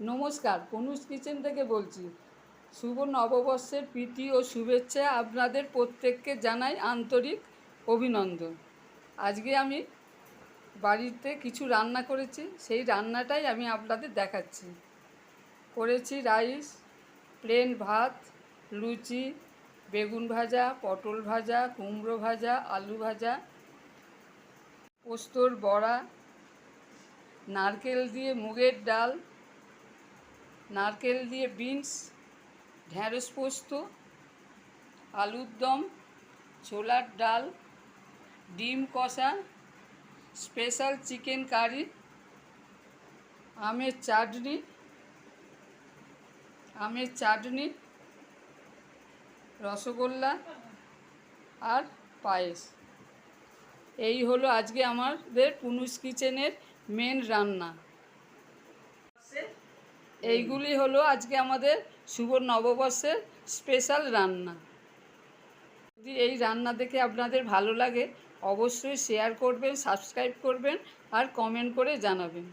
নমস্কার, পনুস কিচেন থেকে বলছি। শুভ নববর্ষের প্রীতি ও শুভেচ্ছা আপনাদের প্রত্যেককে জানাই আন্তরিক অভিনন্দন। আজকে আমি বাড়িতে কিছু রান্না করেছি, সেই রান্নাটাই আমি আপনাদের দেখাচ্ছি। করেছি রাইস, প্লেন ভাত, লুচি, বেগুন ভাজা, পটল ভাজা, কুমড়ো ভাজা, আলু ভাজা, পোস্তর বড়া, নারকেল দিয়ে মুগের ডাল, নারকেল দিয়ে বিনস, ঢ্যাঁড়স পোস্ত, আলুর দম, ছোলার ডাল, ডিম কষা, স্পেশাল চিকেন কারি, আমের চাটনি, রসগোল্লা আর পায়েস। এই হলো আজকে আমাদের পুনুস কিচেনের মেন রান্না। এইগুলি হলো আজকে আমাদের শুভ নববর্ষের স্পেশাল রান্না। যদি এই রান্না দেখে আপনাদের ভালো লাগে, অবশ্যই শেয়ার করবেন, সাবস্ক্রাইব করবেন আর কমেন্ট করে জানাবেন।